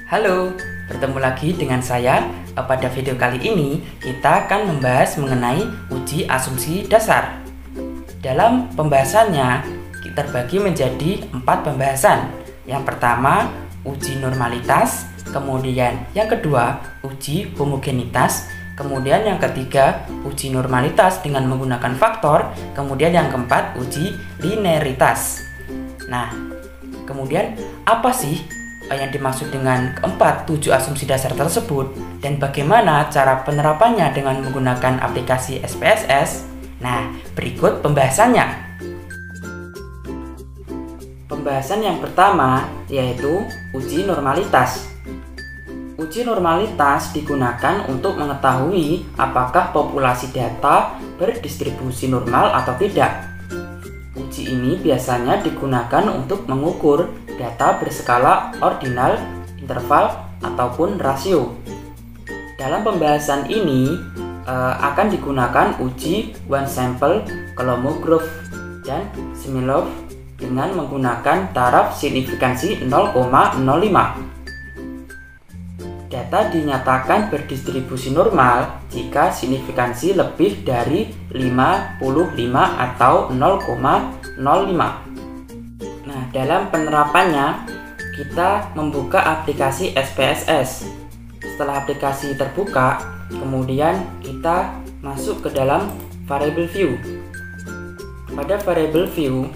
Halo, bertemu lagi dengan saya. Pada video kali ini kita akan membahas mengenai uji asumsi dasar. Dalam pembahasannya kita terbagi menjadi 4 pembahasan. Yang pertama, uji normalitas, kemudian yang kedua, uji homogenitas, kemudian yang ketiga, uji normalitas dengan menggunakan faktor, kemudian yang keempat, uji linearitas. Nah, kemudian apa sih yang dimaksud dengan keempat 7 asumsi dasar tersebut dan bagaimana cara penerapannya dengan menggunakan aplikasi SPSS? Nah, berikut pembahasannya. Pembahasan yang pertama yaitu uji normalitas. Uji normalitas digunakan untuk mengetahui apakah populasi data berdistribusi normal atau tidak. Uji ini biasanya digunakan untuk mengukur data berskala ordinal, interval, ataupun rasio. Dalam pembahasan ini akan digunakan uji one sample Kolmogorov dan Shmyslov dengan menggunakan taraf signifikansi 0,05. Data dinyatakan berdistribusi normal jika signifikansi lebih dari 55 atau 0,05. Nah, dalam penerapannya kita membuka aplikasi SPSS. Setelah aplikasi terbuka, kemudian kita masuk ke dalam variable view. Pada variable view,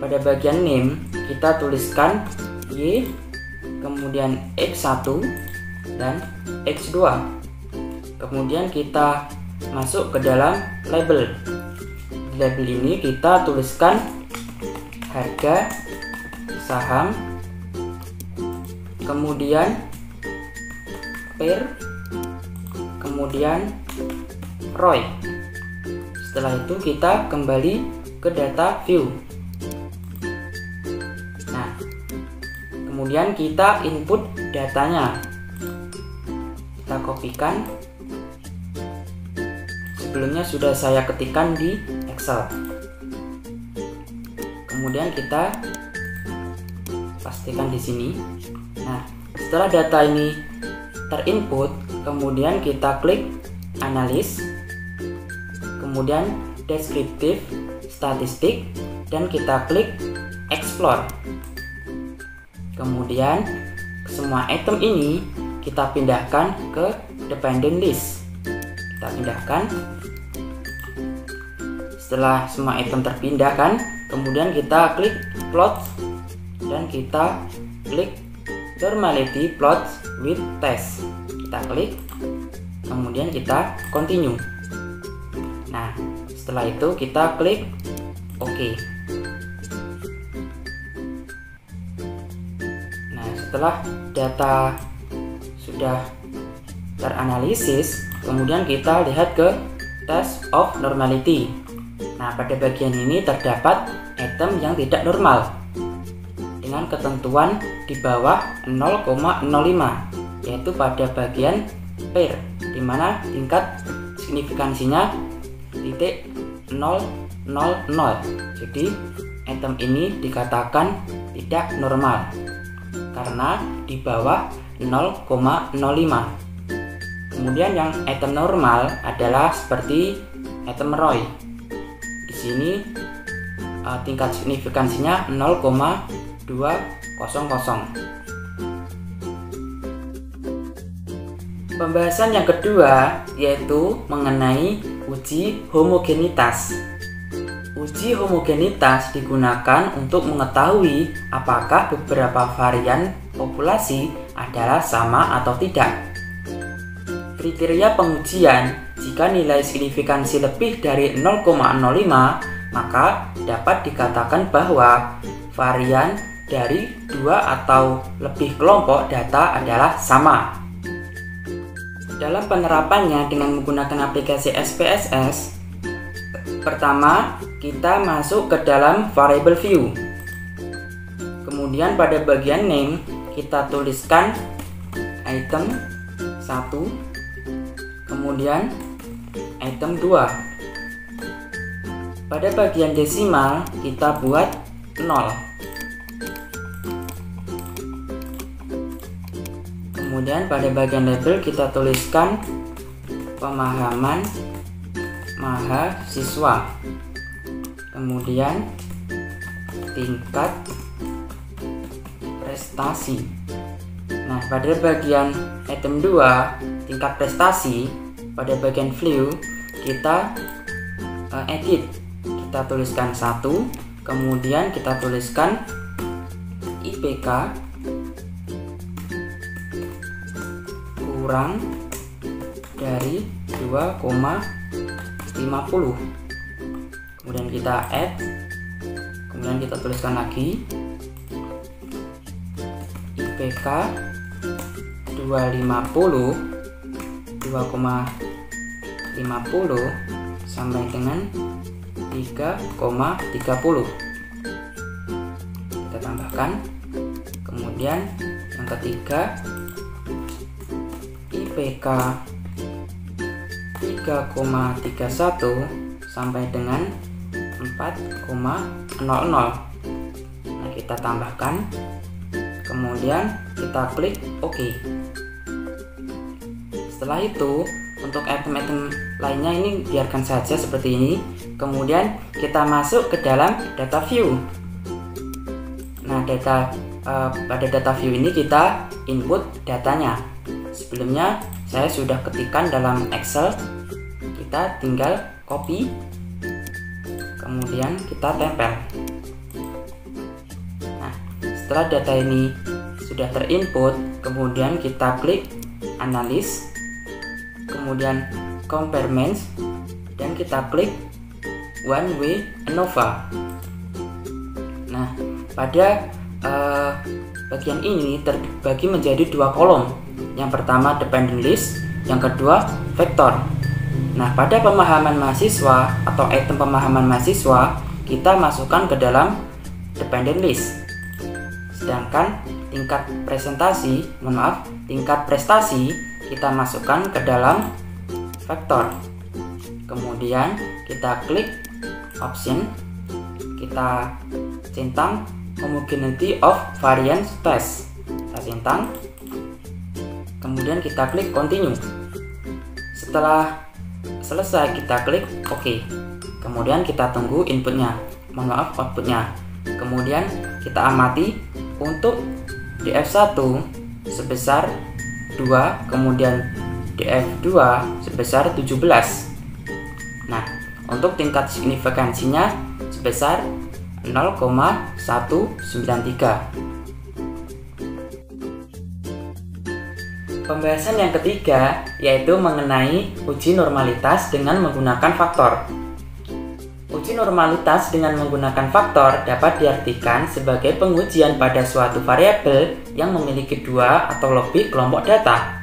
pada bagian name kita tuliskan Y, kemudian X1 dan X2. Kemudian kita masuk ke dalam label. Di label ini kita tuliskan harga saham, kemudian pair, kemudian ROI. Setelah itu kita kembali ke data view. Nah, kemudian kita input datanya. Kita kopikan. Sebelumnya sudah saya ketikkan di Excel. Kemudian kita pastikan di sini. Nah, setelah data ini terinput, kemudian kita klik analis, kemudian deskriptif, statistik, dan kita klik explore. Kemudian semua item ini kita pindahkan ke dependent list. Kita pindahkan. Setelah semua item terpindahkan, kemudian kita klik plot dan kita klik normality plot with test. Kita klik, kemudian kita continue. Nah, setelah itu kita klik OK. Nah, setelah data sudah teranalisis, kemudian kita lihat ke test of normality. Nah, pada bagian ini terdapat item yang tidak normal dengan ketentuan di bawah 0,05, yaitu pada bagian pair, di mana tingkat signifikansinya titik 000. Jadi item ini dikatakan tidak normal karena di bawah 0,05. Kemudian yang item normal adalah seperti item ROI. Di sini tingkat signifikansinya 0,200. Pembahasan yang kedua yaitu mengenai uji homogenitas. Uji homogenitas digunakan untuk mengetahui apakah beberapa varian populasi adalah sama atau tidak. Kriteria pengujian, jika nilai signifikansi lebih dari 0,05, maka dapat dikatakan bahwa varian dari 2 atau lebih kelompok data adalah sama. Dalam penerapannya dengan menggunakan aplikasi SPSS, pertama kita masuk ke dalam variable view. Kemudian pada bagian name kita tuliskan item 1, kemudian item 2. Pada bagian desimal kita buat 0. Kemudian pada bagian label kita tuliskan pemahaman mahasiswa. Kemudian tingkat prestasi. Nah, pada bagian item 2 tingkat prestasi, pada bagian view kita edit. Kita tuliskan 1, kemudian kita tuliskan IPK kurang dari 2,50. Kemudian kita add, kemudian kita tuliskan lagi IPK 2,50 sampai dengan 3,30. Kita tambahkan. Kemudian yang ketiga IPK 3,31 sampai dengan 4,00. Nah, kita tambahkan. Kemudian kita klik OK. Setelah itu, untuk item-item lainnya ini biarkan saja seperti ini. Kemudian kita masuk ke dalam data view. Nah, pada data view ini kita input datanya. Sebelumnya saya sudah ketikkan dalam Excel. Kita tinggal copy, kemudian kita tempel. Nah, setelah data ini sudah terinput, kemudian kita klik analis, kemudian compare means, dan kita klik one way ANOVA. Nah, pada bagian ini terbagi menjadi 2 kolom. Yang pertama dependent list, yang kedua vektor. Nah, pada pemahaman mahasiswa atau item pemahaman mahasiswa kita masukkan ke dalam dependent list. Sedangkan tingkat prestasi kita masukkan ke dalam vektor. Kemudian kita klik option, kita centang homogeneity of variance test. Kita centang. Kemudian kita klik continue. Setelah selesai kita klik OK. Kemudian kita tunggu inputnya, outputnya. Kemudian kita amati untuk DF1 sebesar 2, kemudian DF2 sebesar 17. Nah, untuk tingkat signifikansinya sebesar 0,193. Pembahasan yang ketiga yaitu mengenai uji normalitas dengan menggunakan faktor. Uji normalitas dengan menggunakan faktor dapat diartikan sebagai pengujian pada suatu variabel yang memiliki 2 atau lebih kelompok data.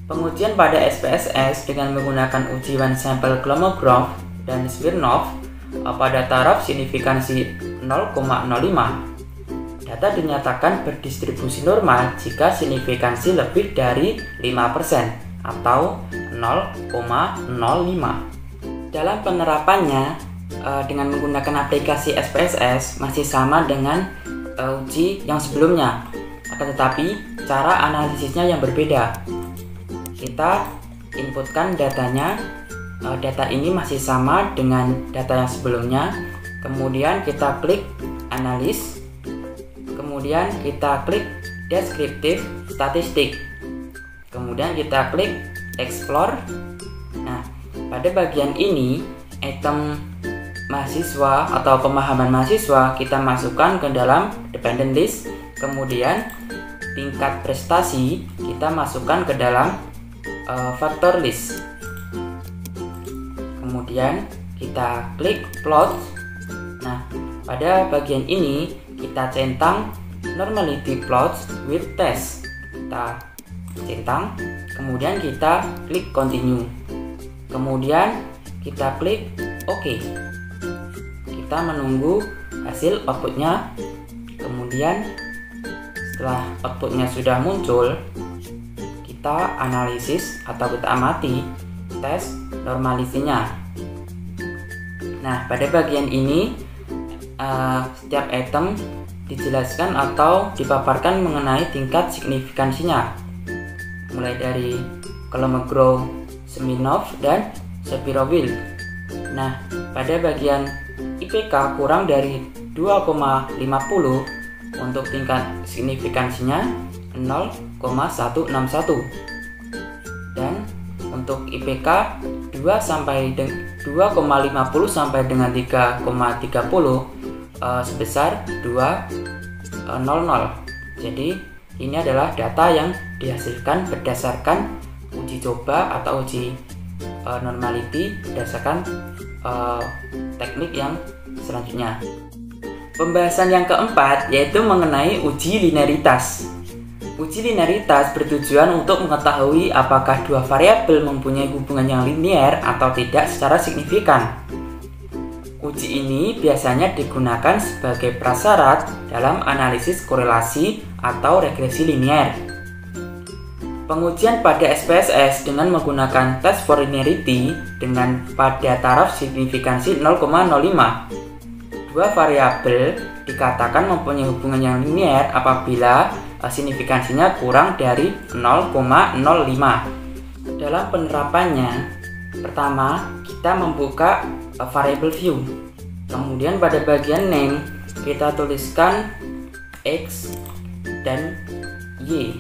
Pengujian pada SPSS dengan menggunakan uji one sample Kolmogorov dan Smirnov pada taraf signifikansi 0,05. Data dinyatakan berdistribusi normal jika signifikansi lebih dari 5% atau 0,05. Dalam penerapannya dengan menggunakan aplikasi SPSS masih sama dengan uji yang sebelumnya, akan tetapi cara analisisnya yang berbeda. Kita inputkan datanya, data ini masih sama dengan data yang sebelumnya, kemudian kita klik analis, kemudian kita klik descriptive statistik, kemudian kita klik explore. Nah, pada bagian ini item mahasiswa atau pemahaman mahasiswa kita masukkan ke dalam dependent list, kemudian tingkat prestasi kita masukkan ke dalam factor list. Kemudian kita klik plot. Nah, pada bagian ini kita centang normality plots with test. Kita centang, kemudian kita klik continue. Kemudian kita klik OK. Kita menunggu hasil outputnya. Kemudian setelah outputnya sudah muncul, kita analisis atau kita amati tes normalisinya. Nah, pada bagian ini setiap item dijelaskan atau dipaparkan mengenai tingkat signifikansinya. mulai dari Kolmogorov, Smirnov, dan Shapiro-Wilk. Nah, pada bagian IPK kurang dari 2,50 untuk tingkat signifikansinya 0,161 dan untuk IPK 2,50 sampai dengan 3,30 sebesar 2,00. Jadi ini adalah data yang dihasilkan berdasarkan uji coba atau uji normality berdasarkan teknik yang selanjutnya. Pembahasan yang keempat yaitu mengenai uji linearitas. Uji linearitas bertujuan untuk mengetahui apakah dua variabel mempunyai hubungan yang linear atau tidak secara signifikan. Uji ini biasanya digunakan sebagai prasyarat dalam analisis korelasi atau regresi linear. Pengujian pada SPSS dengan menggunakan tes for linearity dengan pada taraf signifikansi 0,05. Dua variabel dikatakan mempunyai hubungan yang linear apabila signifikansinya kurang dari 0,05. Dalam penerapannya, pertama kita membuka variable view. Kemudian pada bagian name kita tuliskan X dan Y.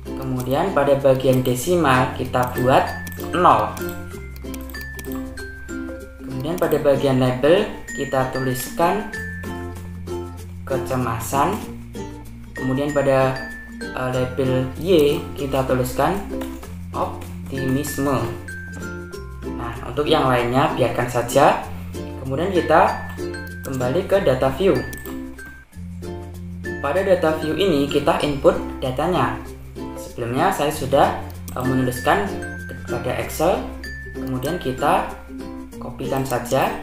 Kemudian pada bagian desimal kita buat 0. Kemudian pada bagian label kita tuliskan kecemasan. Kemudian pada label Y kita tuliskan optimisme. Nah, untuk yang lainnya biarkan saja. Kemudian kita kembali ke data view. Pada data view ini kita input datanya. Sebelumnya saya sudah menuliskan pada Excel. Kemudian kita kopikan saja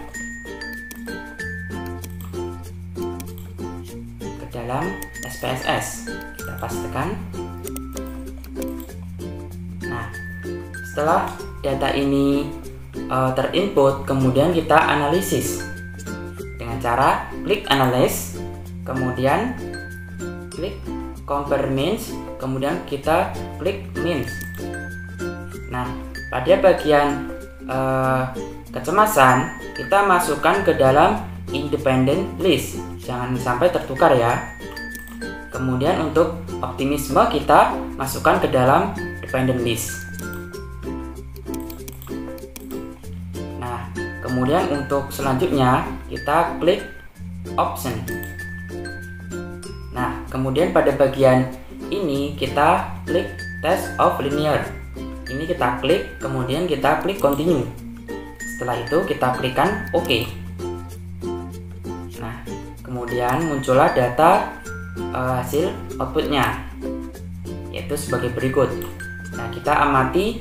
ke dalam SPSS. Kita pastikan. Nah, setelah data ini terinput, kemudian kita analisis dengan cara klik analyze, kemudian klik compare means, kemudian kita klik means. Nah, pada bagian kecemasan kita masukkan ke dalam independent list, jangan sampai tertukar ya. Kemudian untuk optimisme kita masukkan ke dalam dependent list. Nah, kemudian untuk selanjutnya kita klik option. Nah, kemudian pada bagian ini kita klik test of linear. Ini kita klik, kemudian kita klik continue. Setelah itu kita klikkan OK. Nah, kemudian muncullah data hasil outputnya, yaitu sebagai berikut. Nah, kita amati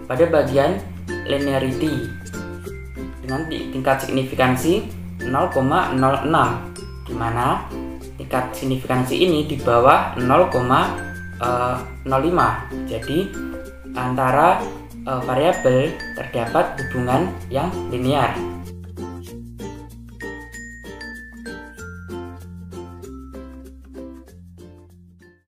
pada bagian linearity dengan tingkat signifikansi 0,06, di mana tingkat signifikansi ini di bawah 0,05. Jadi antara variabel terdapat hubungan yang linear.